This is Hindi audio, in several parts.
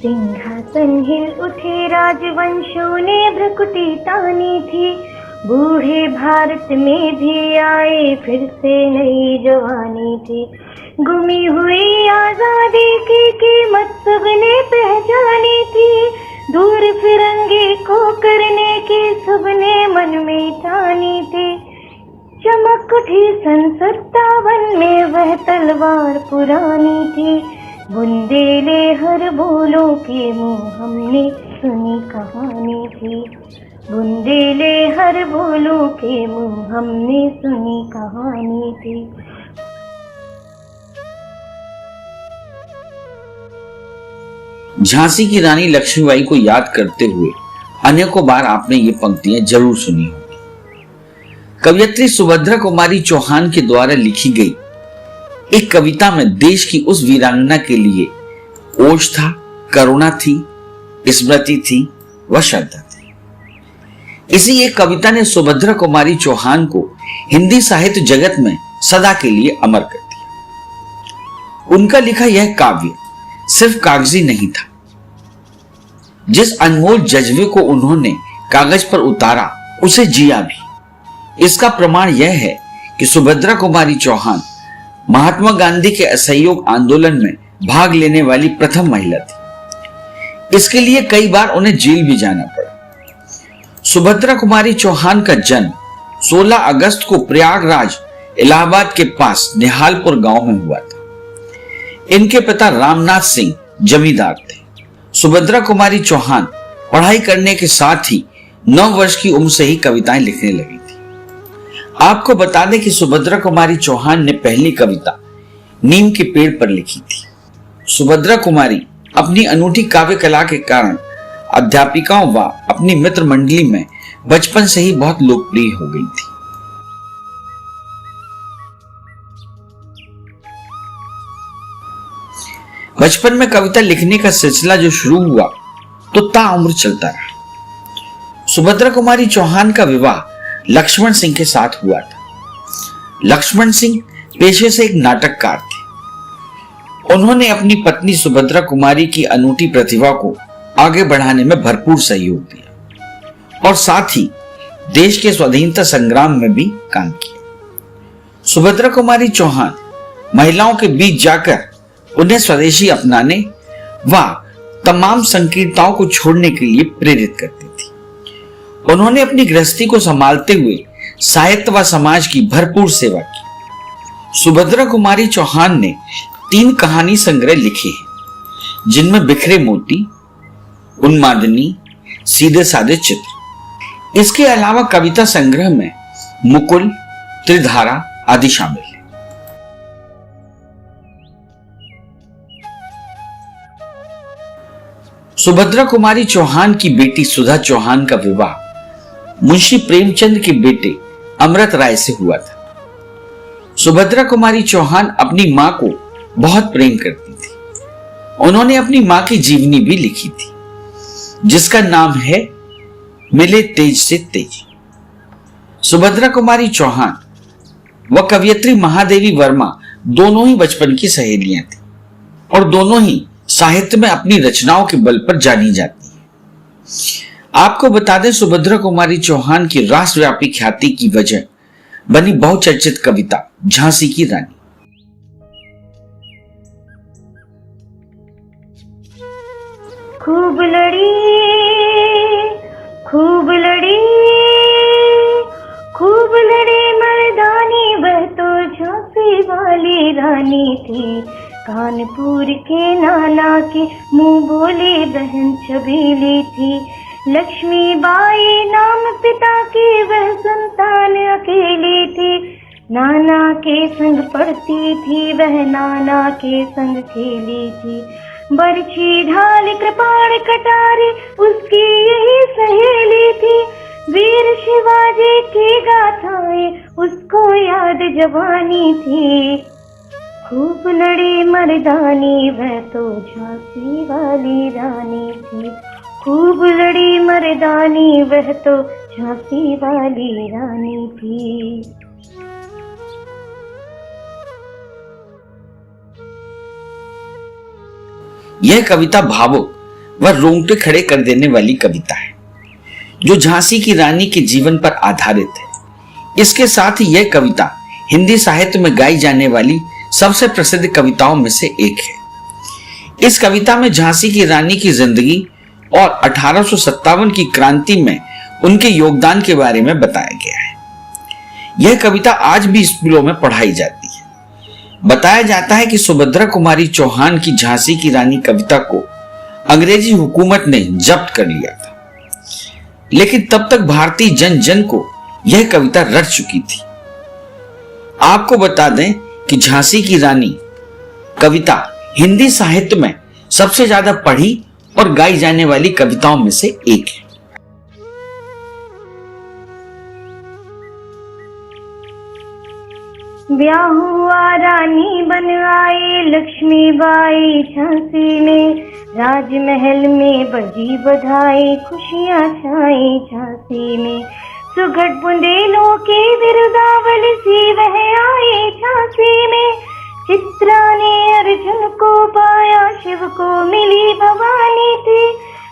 सिंहासन हिल उठे, राजवंशों ने भ्रकुटी तानी थी। बूढ़े भारत में भी आए फिर से नई जवानी थी। गुमी हुई आजादी की कीमत सबने पहचानी थी। दूर फिरंगे को करने की सबने मन में ठानी थी। चमक उठी सन 57 में वह तलवार पुरानी थी। बुंदेले हर बोलों के मुंह हमने सुनी कहानी थी। बुंदेले हर बोलों के मुंह हमने सुनी कहानी थी। झांसी की रानी लक्ष्मीबाई को याद करते हुए अनेकों बार आपने ये पंक्तियां जरूर सुनी होंगी। कवयित्री सुभद्रा कुमारी चौहान के द्वारा लिखी गई एक कविता में देश की उस वीरांगना के लिए ओज था, करुणा थी, स्मृति थी व श्रद्धा थी। इसी एक कविता ने सुभद्रा कुमारी चौहान को हिंदी साहित्य जगत में सदा के लिए अमर कर दिया। उनका लिखा यह काव्य सिर्फ कागजी नहीं था। जिस अनमोल जज्बे को उन्होंने कागज पर उतारा उसे जिया भी। इसका प्रमाण यह है कि सुभद्रा कुमारी चौहान महात्मा गांधी के असहयोग आंदोलन में भाग लेने वाली प्रथम महिला थी। इसके लिए कई बार उन्हें जेल भी जाना पड़ा। सुभद्रा कुमारी चौहान का जन्म 16 अगस्त को प्रयागराज इलाहाबाद के पास निहालपुर गांव में हुआ था। इनके पिता रामनाथ सिंह जमींदार थे। सुभद्रा कुमारी चौहान पढ़ाई करने के साथ ही 9 वर्ष की उम्र से ही कविताएं लिखने लगी थी। आपको बता दें कि सुभद्रा कुमारी चौहान ने पहली कविता नीम के पेड़ पर लिखी थी। सुभद्रा कुमारी अपनी अनूठी काव्य कला के कारण अध्यापिकाओं व अपनी मित्र मंडली में बचपन से ही बहुत लोकप्रिय हो गई थी। बचपन में कविता लिखने का सिलसिला जो शुरू हुआ तो ताउम्र चलता रहा। सुभद्रा कुमारी चौहान का विवाह लक्ष्मण सिंह के साथ हुआ था। लक्ष्मण सिंह पेशे से एक नाटककार थे। उन्होंने अपनी पत्नी सुभद्रा कुमारी की अनूठी प्रतिभा को आगे बढ़ाने में भरपूर सहयोग दिया और साथ ही देश के स्वाधीनता संग्राम में भी काम किया। सुभद्रा कुमारी चौहान महिलाओं के बीच जाकर उन्हें स्वदेशी अपनाने व तमाम संकीर्णताओं को छोड़ने के लिए प्रेरित करती थी। उन्होंने अपनी गृहस्थी को संभालते हुए साहित्य व समाज की भरपूर सेवा की। सुभद्रा कुमारी चौहान ने 3 कहानी संग्रह लिखे हैं, जिनमें बिखरे मोती, उन्मादनी, सीधे साधे चित्र। इसके अलावा कविता संग्रह में मुकुल, त्रिधारा आदि शामिल है। सुभद्रा कुमारी चौहान की बेटी सुधा चौहान का विवाह मुंशी प्रेमचंद के बेटे अमृत राय से हुआ था। सुभद्रा कुमारी चौहान अपनी मां को बहुत प्रेम करती थी। उन्होंने अपनी मां की जीवनी भी लिखी थी, जिसका नाम है मिले तेज से तेज। सुभद्रा कुमारी चौहान व कवयित्री महादेवी वर्मा दोनों ही बचपन की सहेलियां थी और दोनों ही साहित्य में अपनी रचनाओं के बल पर जानी जाती है। आपको बता दें, सुभद्रा कुमारी चौहान की राष्ट्रव्यापी ख्याति की वजह बनी बहुचर्चित कविता झांसी की रानी। खूब लड़ी, खूब लड़ी, खूब लड़ी मर्दानी, वह तो झांसी वाली रानी थी। कानपुर के नाना के मुंह बोली बहन छबीली थी। लक्ष्मीबाई नाम पिता की वह संतान अकेली थी। नाना के संग पढ़ती थी वह, नाना के संग खेली थी। बरछी ढाल कृपाण कटारी उसकी यही सहेली थी। वीर शिवाजी की गाथाएं उसको याद जवानी थी। खूब लड़ी मर्दानी, वह तो झांसी वाली रानी थी। खूब लड़ी मर्दानी, वह तो झांसी वाली रानी थी। यह कविता भावुक वह रोंगटे खड़े कर देने वाली कविता है जो झांसी की रानी के जीवन पर आधारित है। इसके साथ ही यह कविता हिंदी साहित्य में गाई जाने वाली सबसे प्रसिद्ध कविताओं में से एक है। इस कविता में झांसी की रानी की जिंदगी और 1857 की क्रांति में उनके योगदान के बारे में बताया गया है। यह कविता आज भी स्कूलों में पढ़ाई जाती है। बताया जाता है कि सुभद्रा कुमारी चौहान की झांसी की रानी कविता को अंग्रेजी हुकूमत ने जब्त कर लिया था, लेकिन तब तक भारतीय जन जन को यह कविता रट चुकी थी। आपको बता दें कि झांसी की रानी कविता हिंदी साहित्य में सबसे ज्यादा पढ़ी और गाई जाने वाली कविताओं में से एक है। ब्याह हुआ रानी बन आए लक्ष्मीबाई झांसी में, राजमहल में बजी बधाई खुशियां छाई झांसी में। सुघट बुंदेलों की बिरुदावली सी वह आई झांसी में, चित्रा ने अर्जुन को पाया शिव को मिली भवानी थी।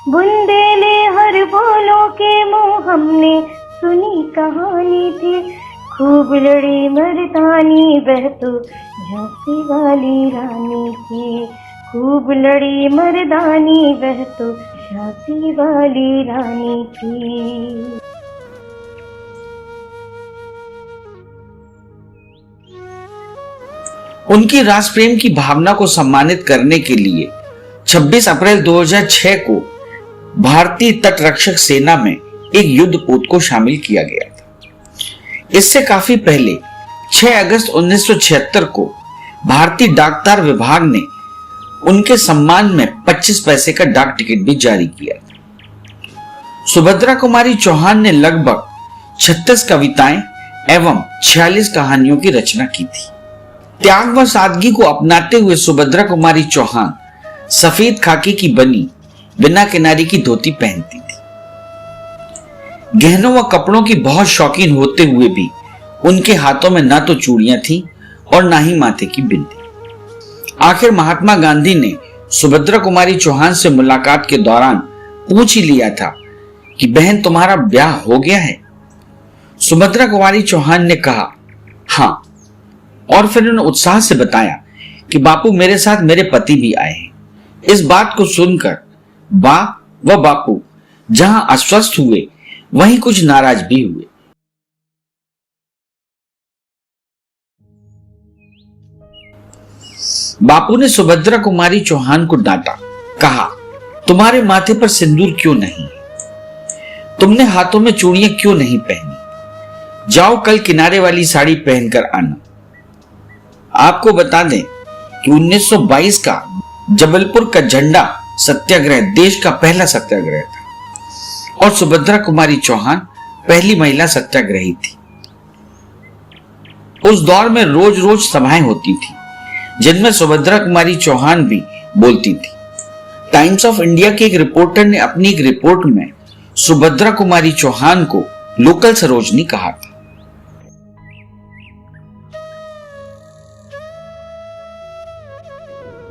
बुंदेले हर बोलों के मुंह हमने सुनी कहानी थी। खूब लड़ी मर्दानी वह तो झांसी वाली रानी थी। खूब लड़ी मर्दानी वह तो झांसी वाली रानी थी। उनकी राष्ट्रप्रेम की भावना को सम्मानित करने के लिए 26 अप्रैल 2006 को भारतीय तटरक्षक सेना में एक युद्धपोत को शामिल किया गया था। इससे काफी पहले 6 अगस्त 1976 को भारतीय डाकतार विभाग ने उनके सम्मान में 25 पैसे का डाक टिकट भी जारी किया था। सुभद्रा कुमारी चौहान ने लगभग 36 कविताएं एवं 46 कहानियों की रचना की थी। त्याग व सादगी को अपनाते हुए सुभद्रा कुमारी चौहान सफेद खाकी की बनी बिना किनारे की धोती पहनती थी। गहनों व कपड़ों की बहुत शौकीन होते हुए भी उनके हाथों में ना तो चूड़ियां थी और ना ही माथे की बिंदी। आखिर महात्मा गांधी ने सुभद्रा कुमारी चौहान से मुलाकात के दौरान पूछ ही लिया था कि बहन तुम्हारा ब्याह हो गया है। सुभद्रा कुमारी चौहान ने कहा हाँ, और फिर उन्होंने उत्साह से बताया कि बापू मेरे साथ मेरे पति भी आए हैं। इस बात को सुनकर बा व बापू जहां आश्वस्त हुए वहीं कुछ नाराज भी हुए। बापू ने सुभद्रा कुमारी चौहान को डांटा, कहा तुम्हारे माथे पर सिंदूर क्यों नहीं, तुमने हाथों में चूड़ियां क्यों नहीं पहनी, जाओ कल किनारे वाली साड़ी पहनकर आना। आपको बता दें कि 1922 का जबलपुर का झंडा सत्याग्रह देश का पहला सत्याग्रह था और सुभद्रा कुमारी चौहान पहली महिला सत्याग्रही थी। उस दौर में रोज रोज सभाएं होती थी जिनमें सुभद्रा कुमारी चौहान भी बोलती थी। टाइम्स ऑफ इंडिया के एक रिपोर्टर ने अपनी एक रिपोर्ट में सुभद्रा कुमारी चौहान को लोकल सरोजनी कहा था।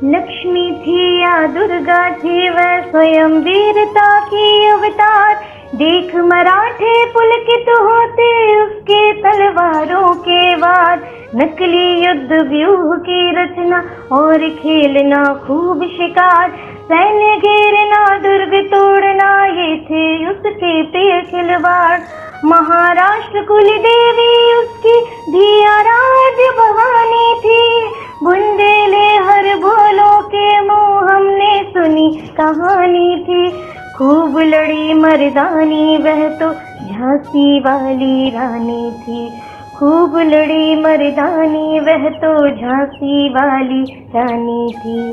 लक्ष्मी थी या दुर्गा थी वह स्वयं वीरता की अवतार। देख मराठे पुलकित होते उसके तलवारों के वार। नकली युद्ध व्यूह की रचना और खेलना खूब शिकार। सैन्य घेरना दुर्ग तोड़ना ये थे उसके प्रिय खिलवाड़। महाराष्ट्र कुल देवी उसकी धिया राज्य भवानी थी। बुंदेले हर बोलों के मुंह हमने सुनी कहानी थी। खूब लड़ी मर्दानी वह तो झांसी वाली रानी थी। खूब लड़ी मर्दानी वह तो झांसी वाली रानी थी।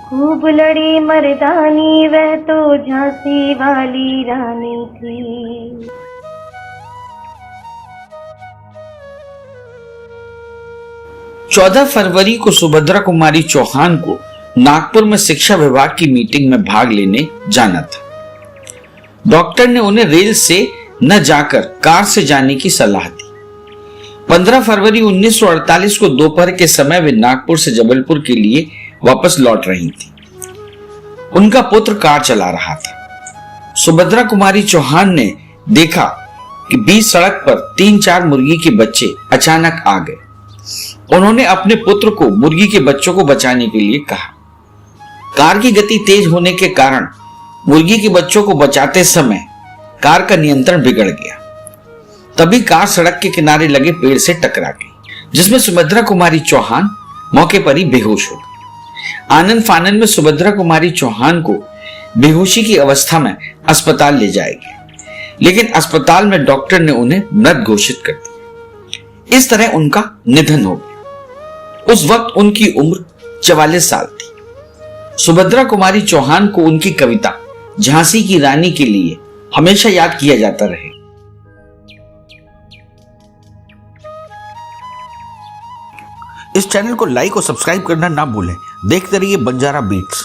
खूब लड़ी मर्दानी वह तो झांसी वाली रानी थी। चौदह फरवरी को सुभद्रा कुमारी चौहान को नागपुर में शिक्षा विभाग की मीटिंग में भाग लेने जाना था। डॉक्टर ने उन्हें रेल से न जाकर कार से जाने की सलाह दी। 15 फरवरी 1948 को दोपहर के समय वे नागपुर से जबलपुर के लिए वापस लौट रही थी। उनका पुत्र कार चला रहा था। सुभद्रा कुमारी चौहान ने देखा कि बीच सड़क पर 3-4 मुर्गी के बच्चे अचानक आ गए। उन्होंने अपने पुत्र को मुर्गी के बच्चों को बचाने के लिए कहा। कार की गति तेज होने के कारण मुर्गी के बच्चों को बचाते समय कार का नियंत्रण बिगड़ गया। तभी कार सड़क के किनारे लगे पेड़ से टकरा गई, जिसमें सुभद्रा कुमारी चौहान मौके पर ही बेहोश हो गई। आनंद फानन में सुभद्रा कुमारी चौहान को बेहोशी की अवस्था में अस्पताल ले जाया गया, लेकिन अस्पताल में डॉक्टर ने उन्हें मृत घोषित कर दिया। इस तरह उनका निधन हो गया। उस वक्त उनकी उम्र 44 साल थी। सुभद्रा कुमारी चौहान को उनकी कविता झांसी की रानी के लिए हमेशा याद किया जाता रहे। इस चैनल को लाइक और सब्सक्राइब करना ना भूलें। देखते रहिए बंजारा बीट्स।